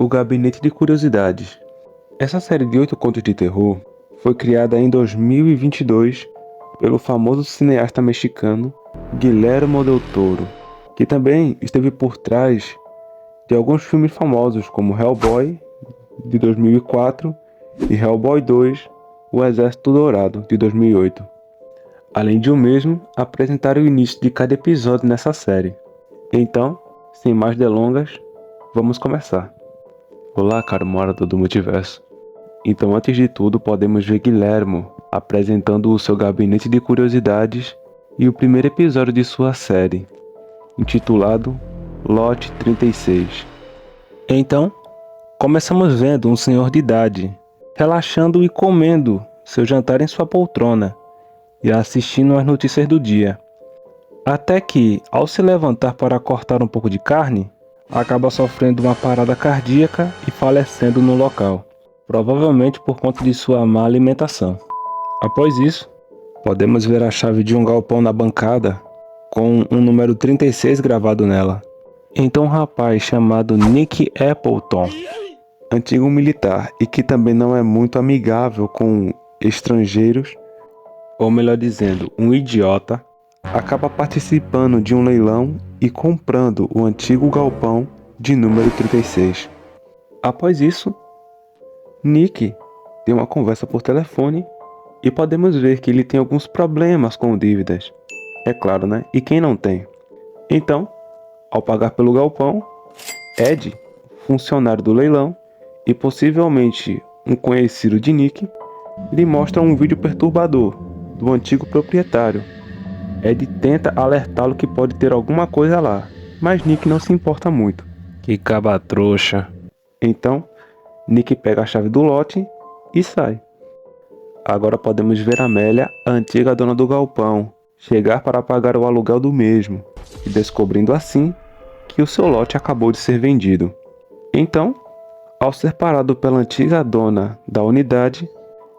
O Gabinete de Curiosidades. Essa série de 8 contos de terror foi criada em 2022 pelo famoso cineasta mexicano Guillermo del Toro, que também esteve por trás de alguns filmes famosos como Hellboy, de 2004, e Hellboy 2, O Exército Dourado, de 2008. Além de o mesmo, apresentar o início de cada episódio nessa série. Então, sem mais delongas, vamos começar. Olá, caro morador do multiverso. Então, antes de tudo, podemos ver Guillermo apresentando o seu gabinete de curiosidades e o primeiro episódio de sua série, intitulado Lote 36. Então, começamos vendo um senhor de idade, relaxando e comendo seu jantar em sua poltrona e assistindo às notícias do dia. Até que, ao se levantar para cortar um pouco de carne, acaba sofrendo uma parada cardíaca e falecendo no local, provavelmente por conta de sua má alimentação. Após isso, podemos ver a chave de um galpão na bancada, com um número 36 gravado nela. Então um rapaz chamado Nick Appleton, antigo militar e que também não é muito amigável com estrangeiros, ou melhor dizendo, um idiota, acaba participando de um leilão e comprando o antigo galpão de número 36. Após isso, Nick tem uma conversa por telefone e podemos ver que ele tem alguns problemas com dívidas. É claro, né? E quem não tem? Então, ao pagar pelo galpão, Ed, funcionário do leilão e possivelmente um conhecido de Nick, lhe mostra um vídeo perturbador do antigo proprietário. Ed tenta alertá-lo que pode ter alguma coisa lá, mas Nick não se importa muito. Que caba trouxa. Então, Nick pega a chave do lote e sai. Agora podemos ver Amélia, a antiga dona do galpão, chegar para pagar o aluguel do mesmo, e descobrindo assim que o seu lote acabou de ser vendido. Então, ao ser parado pela antiga dona da unidade,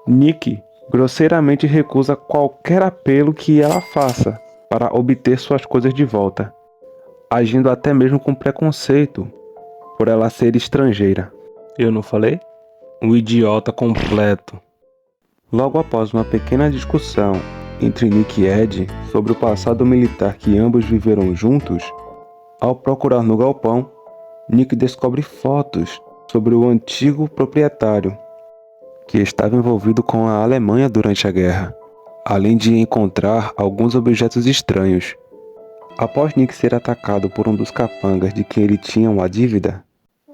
Nick grosseiramente recusa qualquer apelo que ela faça para obter suas coisas de volta, agindo até mesmo com preconceito por ela ser estrangeira. Eu não falei? Um idiota completo. Logo após uma pequena discussão entre Nick e Ed sobre o passado militar que ambos viveram juntos, ao procurar no galpão, Nick descobre fotos sobre o antigo proprietário, que estava envolvido com a Alemanha durante a guerra, além de encontrar alguns objetos estranhos. Após Nick ser atacado por um dos capangas de quem ele tinha uma dívida,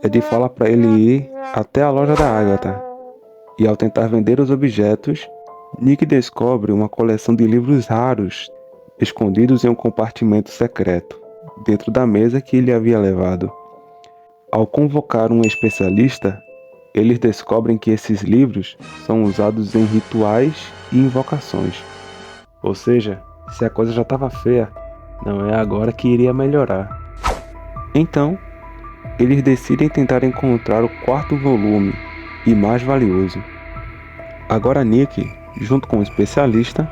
Ed fala para ele ir até a loja da Agatha, e ao tentar vender os objetos, Nick descobre uma coleção de livros raros escondidos em um compartimento secreto, dentro da mesa que ele havia levado. Ao convocar um especialista, eles descobrem que esses livros são usados em rituais e invocações. Ou seja, se a coisa já estava feia, não é agora que iria melhorar. Então, eles decidem tentar encontrar o quarto volume, e mais valioso. Agora Nick, junto com o especialista,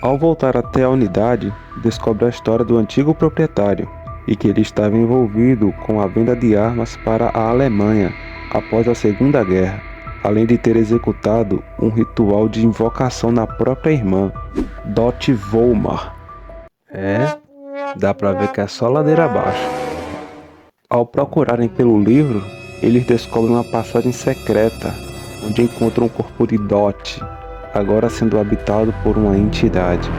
ao voltar até a unidade, descobre a história do antigo proprietário e que ele estava envolvido com a venda de armas para a Alemanha após a Segunda Guerra, além de ter executado um ritual de invocação na própria irmã, Dot Volmar. Dá pra ver que é só ladeira abaixo. Ao procurarem pelo livro, eles descobrem uma passagem secreta, onde encontram o corpo de Dot, agora sendo habitado por uma entidade.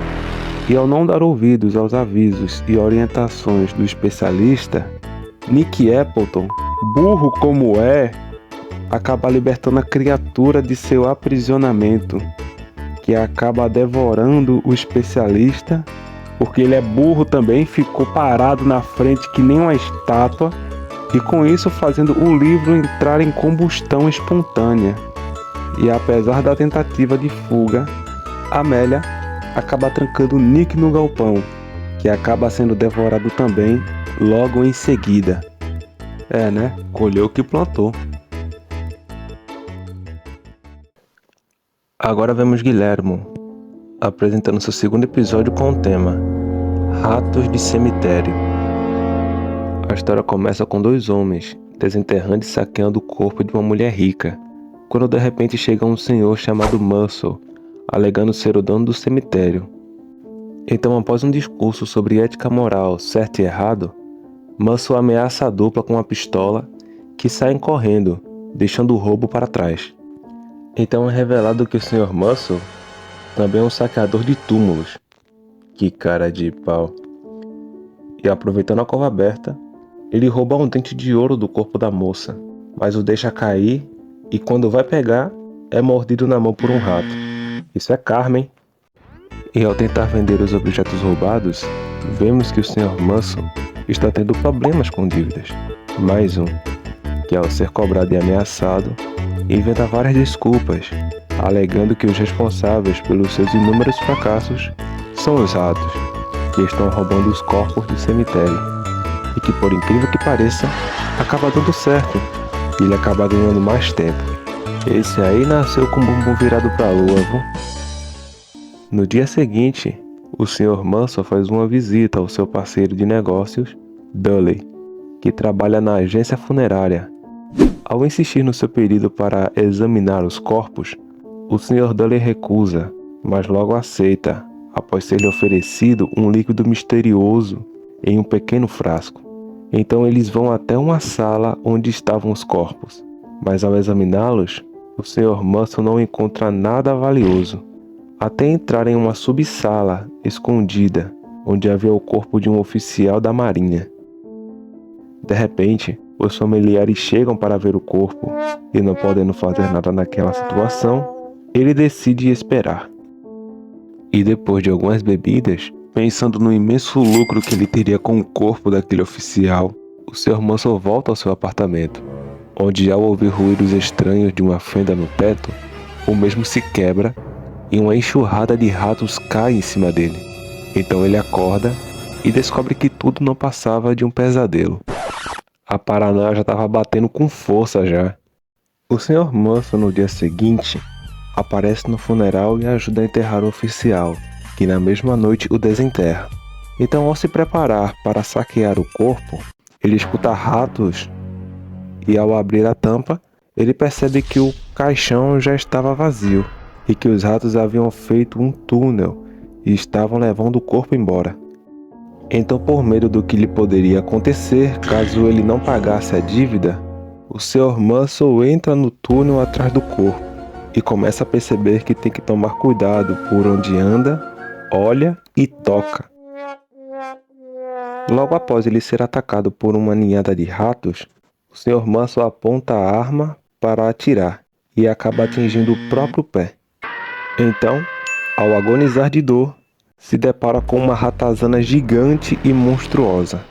E ao não dar ouvidos aos avisos e orientações do especialista, Nick Appleton, burro como é, acaba libertando a criatura de seu aprisionamento, que acaba devorando o especialista, porque ele é burro também, ficou parado na frente que nem uma estátua, e com isso fazendo o livro entrar em combustão espontânea. E apesar da tentativa de fuga, Amélia acaba trancando Nick no galpão, que acaba sendo devorado também logo em seguida. Colheu o que plantou. Agora vemos Guillermo apresentando seu segundo episódio com o tema Ratos de Cemitério. A história começa com dois homens desenterrando e saqueando o corpo de uma mulher rica, quando de repente chega um senhor chamado Muscle, alegando ser o dono do cemitério. Então, após um discurso sobre ética moral, certo e errado, Muscle ameaça a dupla com uma pistola, que saem correndo, deixando o roubo para trás. Então é revelado que o Sr. Muscle também é um saqueador de túmulos. Que cara de pau. E aproveitando a cova aberta, ele rouba um dente de ouro do corpo da moça, mas o deixa cair e quando vai pegar, é mordido na mão por um rato. Isso é karma, hein? E ao tentar vender os objetos roubados, vemos que o Sr. Muscle está tendo problemas com dívidas. Mais um, que ao ser cobrado e ameaçado, inventa várias desculpas, alegando que os responsáveis pelos seus inúmeros fracassos são os ratos, que estão roubando os corpos do cemitério, e que, por incrível que pareça, acaba dando certo, e ele acaba ganhando mais tempo. Esse aí nasceu com o bumbum virado pra lua, viu? No dia seguinte, o Sr. Muscle faz uma visita ao seu parceiro de negócios, Dudley, que trabalha na agência funerária. Ao insistir no seu pedido para examinar os corpos, o Sr. Dudley recusa, mas logo aceita, após ser-lhe oferecido um líquido misterioso em um pequeno frasco. Então eles vão até uma sala onde estavam os corpos, mas ao examiná-los, o Sr. Muscle não encontra nada valioso, até entrar em uma subsala escondida, onde havia o corpo de um oficial da marinha. De repente, os familiares chegam para ver o corpo e, não podendo fazer nada naquela situação, ele decide esperar. E depois de algumas bebidas, pensando no imenso lucro que ele teria com o corpo daquele oficial, o Sr. Muscle volta ao seu apartamento, onde ao ouvir ruídos estranhos de uma fenda no teto, o mesmo se quebra e uma enxurrada de ratos cai em cima dele. Então ele acorda e descobre que tudo não passava de um pesadelo. A paranoia já estava batendo com força já. O Sr. Muscle no dia seguinte aparece no funeral e ajuda a enterrar o oficial, que na mesma noite o desenterra. Então, ao se preparar para saquear o corpo, ele escuta ratos e ao abrir a tampa, ele percebe que o caixão já estava vazio e que os ratos haviam feito um túnel e estavam levando o corpo embora. Então, por medo do que lhe poderia acontecer caso ele não pagasse a dívida, o Sr. Muscle entra no túnel atrás do corpo e começa a perceber que tem que tomar cuidado por onde anda, olha e toca. Logo após ele ser atacado por uma ninhada de ratos, o Sr. Muscle aponta a arma para atirar e acaba atingindo o próprio pé. Então, ao agonizar de dor, se depara com uma ratazana gigante e monstruosa.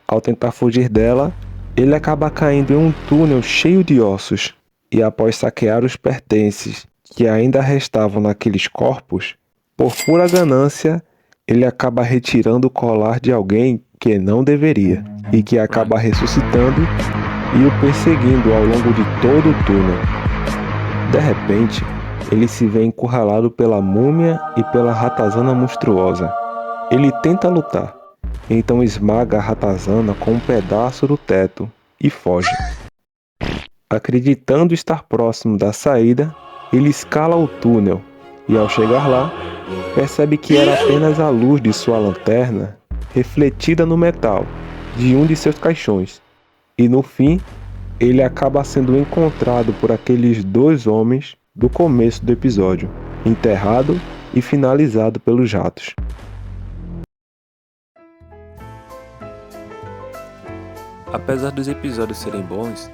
Ao tentar fugir dela, ele acaba caindo em um túnel cheio de ossos, e após saquear os pertences que ainda restavam naqueles corpos, por pura ganância, ele acaba retirando o colar de alguém que não deveria, e que acaba ressuscitando e o perseguindo ao longo de todo o túnel. De repente, ele se vê encurralado pela múmia e pela ratazana monstruosa. Ele tenta lutar, então esmaga a ratazana com um pedaço do teto e foge. Acreditando estar próximo da saída, ele escala o túnel e, ao chegar lá, percebe que era apenas a luz de sua lanterna refletida no metal de um de seus caixões. E no fim, ele acaba sendo encontrado por aqueles dois homens do começo do episódio, enterrado e finalizado pelos ratos. Apesar dos episódios serem bons,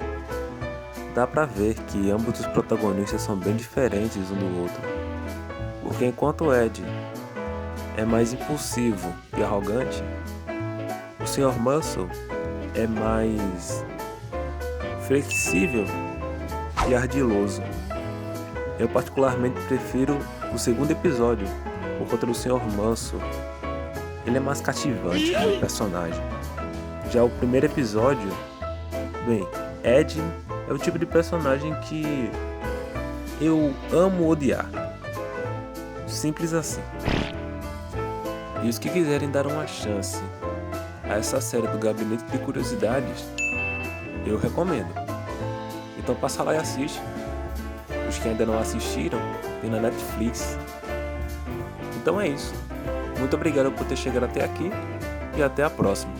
dá pra ver que ambos os protagonistas são bem diferentes um do outro. Porque enquanto Ed é mais impulsivo e arrogante, o Sr. Muscle é mais flexível e ardiloso. Eu particularmente prefiro o segundo episódio, por conta do Sr. Muscle. Ele é mais cativante como personagem. Já o primeiro episódio, bem, Ed é o tipo de personagem que eu amo odiar. Simples assim. E os que quiserem dar uma chance a essa série do Gabinete de Curiosidades, eu recomendo. Então passa lá e assiste. Os que ainda não assistiram, tem na Netflix. Então é isso. Muito obrigado por ter chegado até aqui e até a próxima.